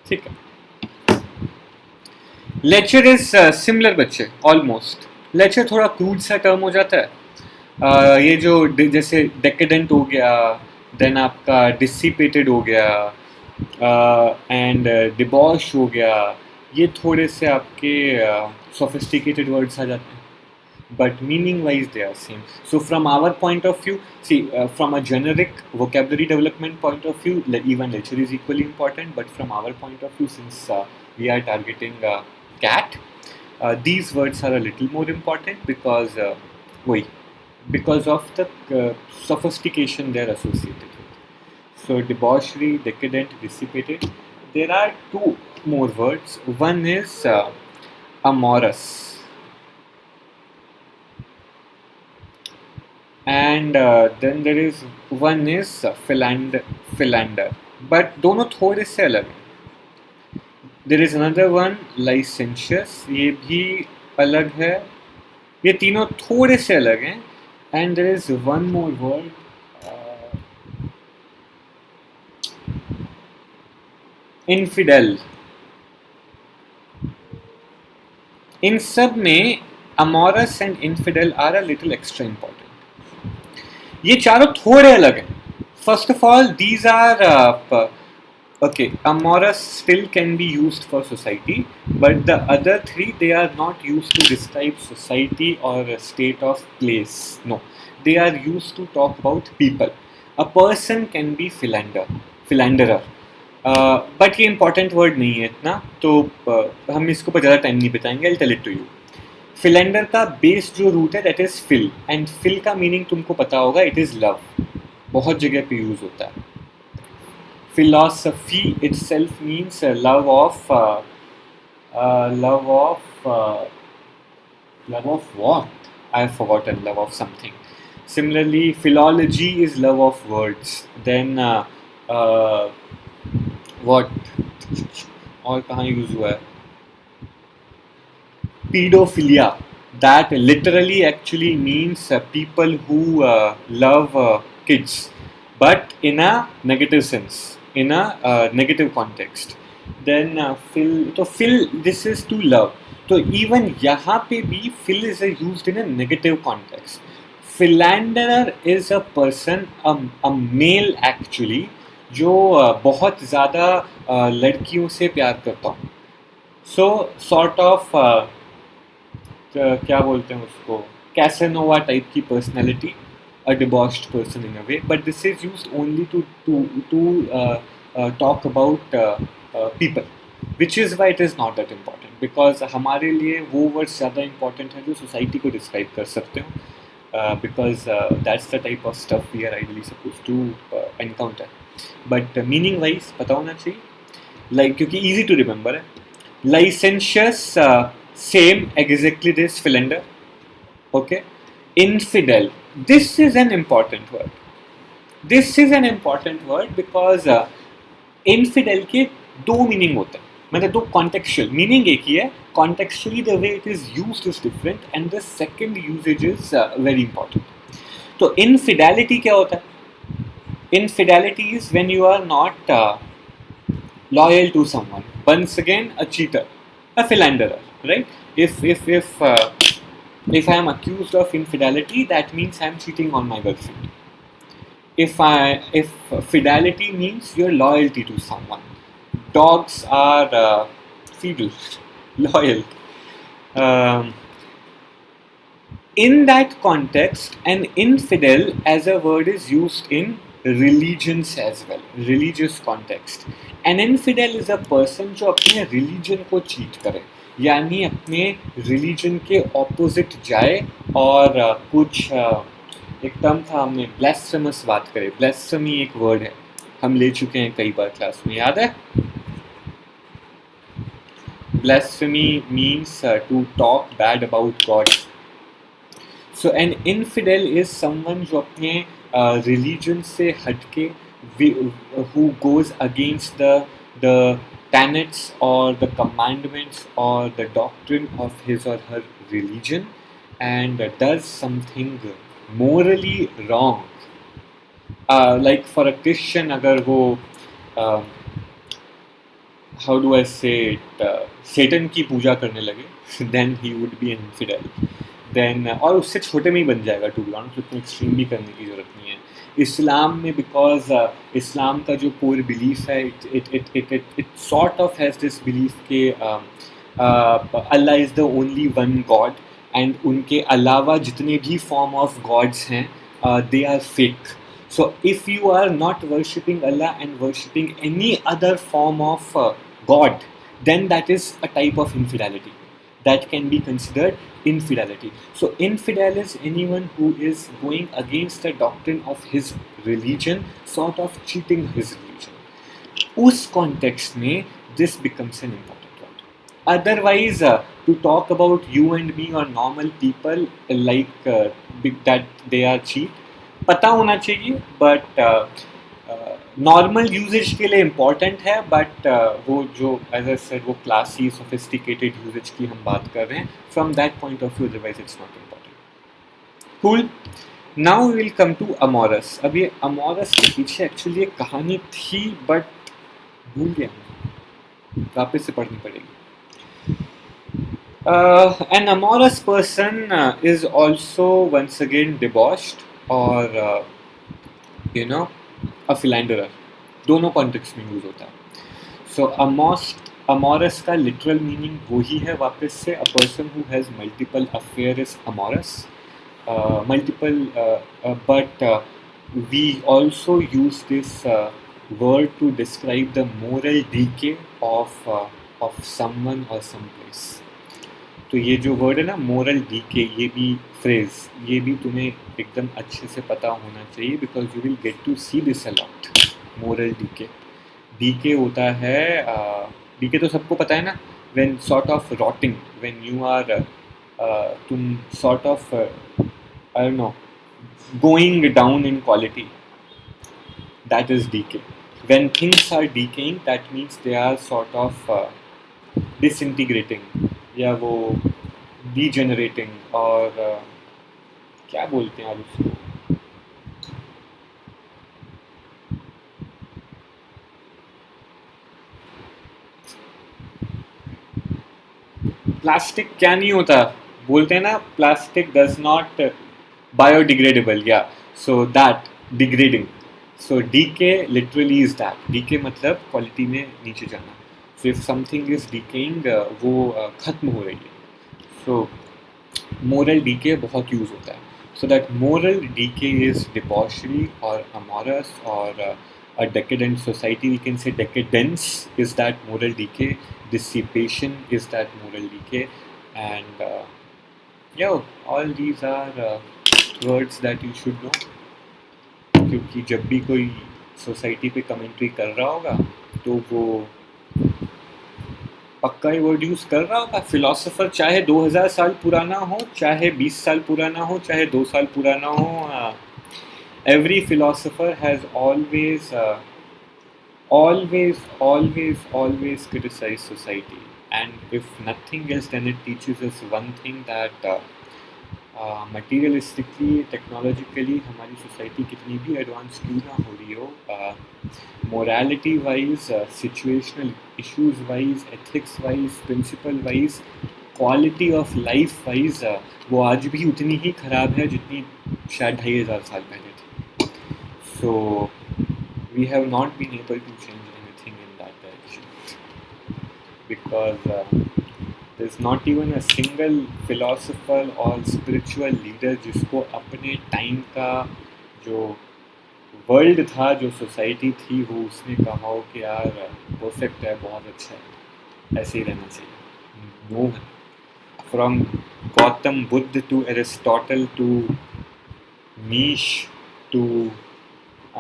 ठीक है. लेक्चर इज सिमिलर बच्चे, ऑलमोस्ट. लेक्चर थोड़ा क्रूड सा टर्म हो जाता है. ये जो जैसे डेकेडेंट हो गया, देन आपका डिसिपेटेड हो गया, एंड डिबॉश हो गया, ये थोड़े से आपके सोफिस्टिकेटेड वर्ड्स आ जाते हैं, but meaning wise they are same. So from our point of view, see, from a generic vocabulary development point of view, even lecture is equally important, but from our point of view, since we are targeting cat, these words are a little more important because of the sophistication they are associated with. So debauchery, decadent, dissipated. There are two more words. One is amorous, and then there is one is philander, but दोनों थोड़े से अलग हैं. There is another one, licentious, ये भी अलग है. ये तीनों थोड़े से अलग हैं. And there is one more word, infidel. इन सब में amorous and infidel are a little extra important. ये चारों थोड़े अलग हैं. First of all, these are okay, amorous still can be used for society, but the other three, they are not used to describe society or a state of place. No, they are used to talk about people. A person can be philanderer. But ये important word नहीं है इतना, तो हम इसको पर ज़्यादा time नहीं बिताएंगे. I'll tell it to you. Philander का बेस जो रूट है that is phil, and phil का मीनिंग तुमको पता होगा, इट इज़ लव. बहुत जगह पे यूज होता है. Philosophy itself means love of love of what? I've forgotten. Love of something. Similarly, philology is love of words. Then uh, what? और कहाँ यूज हुआ है? Pedophilia. That literally actually means people who love kids, but in a negative sense, in a negative context. Then fill, this is to love. तो even यहाँ पे भी fill is used in a negative context. Philanderer is a person, a male actually, जो बहुत ज़्यादा लड़कियों से प्यार करता हूँ. So sort of क्या बोलते हैं उसको, कैसेनोवा टाइप की personality, a debauched person in a way, but this is used only to talk about people, which is why it is not that important, because हमारे लिए वो वर्ड्स ज़्यादा important है जो सोसाइटी को डिस्क्राइब कर सकते हो, because that's the type of stuff we are ideally suppose to encounter. But meaning wise पता होना चाहिए, लाइक क्योंकि ईजी टू रिमेंबर है. लाइसेंशियस, same exactly this, philander. Okay. Infidel, this is an important word. This is an important word because infidel के दो meaning होते हैं, मतलब दो contextual मीनिंग एक ही है, contextually the way it is used is different and the second usage is very important. तो infidelity क्या होता है? Infidelity is when you are not loyal to someone. Once again, a cheater, a philanderer. Right? If I am accused of infidelity, that means I am cheating on my girlfriend. If fidelity means your loyalty to someone. Dogs are fidel, loyal. In that context, an infidel as a word is used in religions as well, religious context. An infidel is a person जो अपने religion को cheat करे, यानी अपने religion के opposite जाए और कुछ एक टर्म था, हमने ब्लेस्फेमस बात करें. ब्लेस्फेमी एक वर्ड है, हम ले चुके हैं कई बार क्लास में, याद है? Blasphemy means to talk bad about God. So an infidel is someone जो अपने रिलीजन से हटके, who goes against the tenets or the commandments or the doctrine of his or her religion and does something morally wrong. Like for a Christian, agar wo how do I say it, Satan की पूजा करने लगे, then he would be an infidel. Then और उससे छोटे में ही बन जाएगा, to be honest, उतना एक्सट्रीम भी करने की जरूरत नहीं है. इस्लाम में, बिकॉज इस्लाम का जो कोर बिलीफ है, it sort of has this belief के Allah is the only one God and उनके अलावा जितने भी फॉर्म ऑफ गॉड्स हैं they are fake. So if you are not worshipping Allah and worshipping any other form of God, then that is a type of infidelity that can be considered infidelity. So infidel is anyone who is going against the doctrine of his religion, sort of cheating his religion. उस context में this becomes an important word. Otherwise, to talk about you and me or normal people like that they are cheat, पता होना चाहिए, but normal usages के लिए important है, but वो जो एज आई सेड वो क्लासी सोफिस्टिकेटेड यूजेज की हम बात कर रहे हैं, from that point of view, otherwise it's not important. Cool. Now we will come to amorous. अब ये अमोरस के पीछे एक्चुअली एक कहानी थी, बट भूल गया, वापस से पढ़नी पड़ेगी. An amorous person is also once again debauched or a philanderer. दोनों कॉन्टेक्स्ट में यूज होता है. सो amorous का लिटरल मीनिंग वही है, वापस से a person who has multiple affair is amorous. But we also use this word to describe the moral decay of someone or some place. तो ये जो वर्ड है ना मोरल डीके, ये भी फ्रेज, ये भी तुम्हें एकदम अच्छे से पता होना चाहिए, because you will get to see this a lot. Moral decay, decay होता है, डीके तो सबको पता है ना, when sort of rotting, when you are तुम sort of I don't know going down in quality, that is decay. When things are decaying, that means they are sort of disintegrating, या वो degenerating, और क्या बोलते हैं आप उसको, plastic क्या नहीं होता, बोलते हैं ना प्लास्टिक डज नॉट बायोडिग्रेडेबल, या सो दैट degrading, so decay literally is that, decay मतलब क्वालिटी में नीचे जाना। So if something is decaying, वो खत्म हो रही है, सो मोरल डीके बहुत यूज होता है। So that moral decay is debauchery or amorous or a decadent society, we can say decadence is that moral decay, dissipation is that moral decay, and all these are words that you should know, क्योंकि जब भी कोई society पे commentary कर रहा होगा तो वो पक्का ही वर्ड यूज़ कर रहा होगा। फिलोसोफर चाहे 2000 साल पुराना हो, चाहे 20 साल पुराना हो, चाहे 2 साल पुराना हो, every philosopher has always criticized society, and if nothing else then it teaches us one thing, that materialistically, technologically हमारी सोसाइटी कितनी भी एडवांस क्यों ना हो रही हो, morality wise, situational issues wise, ethics wise, principle wise, quality of life wise, वो आज भी उतनी ही ख़राब है जितनी शायद 2500 साल पहले थी। So we have not been able to change anything in that direction, because there's not even a single philosopher or spiritual leader जिसको अपने टाइम का जो वर्ल्ड था, जो सोसाइटी थी, वो उसने कहा हो कि यार परफेक्ट है, बहुत अच्छा है, ऐसे ही रहना चाहिए। No, from Gautam Buddha to Aristotle to Nietzsche to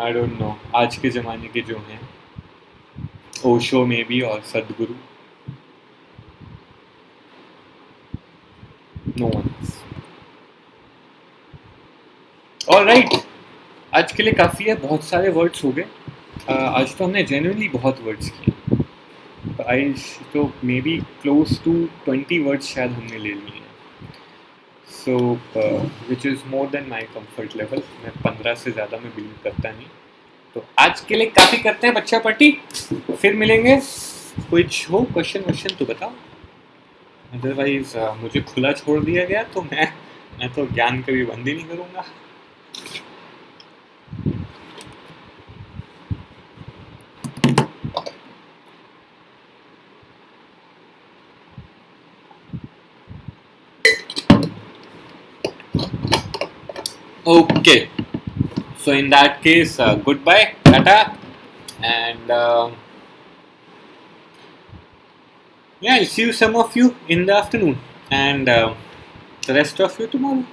I don't know आज के ज़माने के जो हैं ओशो में भी, और सदगुरु, नो वन। ऑलराइट, आज के लिए काफ़ी है, बहुत सारे वर्ड्स हो गए। आज तो हमने जेन्युइनली बहुत वर्ड्स किए, आई तो maybe close to 20 words शायद हमने ले लिए हैं। So which is more than my comfort level. मैं 15 से ज़्यादा में बिलीव करता नहीं, तो आज के लिए काफ़ी करते हैं बच्चा पार्टी, फिर मिलेंगे। कुछ हो क्वेश्चन वोश्चन तो बताओ, अदरवाइज मुझे खुला छोड़ दिया गया तो मैं तो ज्ञान कभी बंद ही नहीं करूँगा। Okay, so in that case, goodbye, tata, and yeah, I'll see you, some of you, in the afternoon, and the rest of you tomorrow.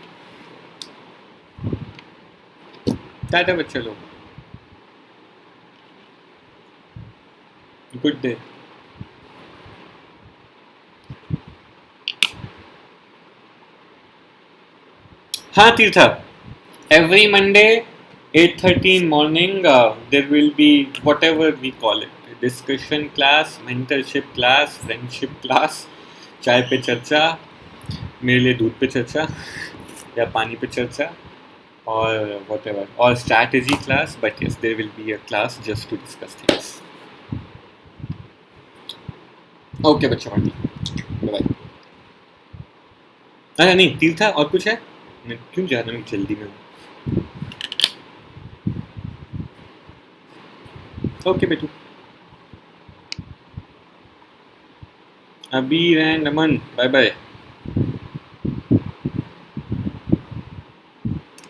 Tata bachcha log. Good day. हाँ तीर्था, every Monday 8:30 in morning there will be whatever we call it, discussion class, mentorship class, friendship class, चाय पे चर्चा, मेरे लिए दूध पे चर्चा या पानी पे चर्चा, और whatever, or strategy class, but yes, there will be a class just to discuss things. Okay बच्चा पार्टी, बाय। अरे नहीं तीर्था, और कुछ है? मैं क्यों जा रहा हूँ जल्दी में? ओके बेटू, अभी रैन रमन, बाय बाय,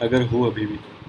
अगर हो अभी भी तो।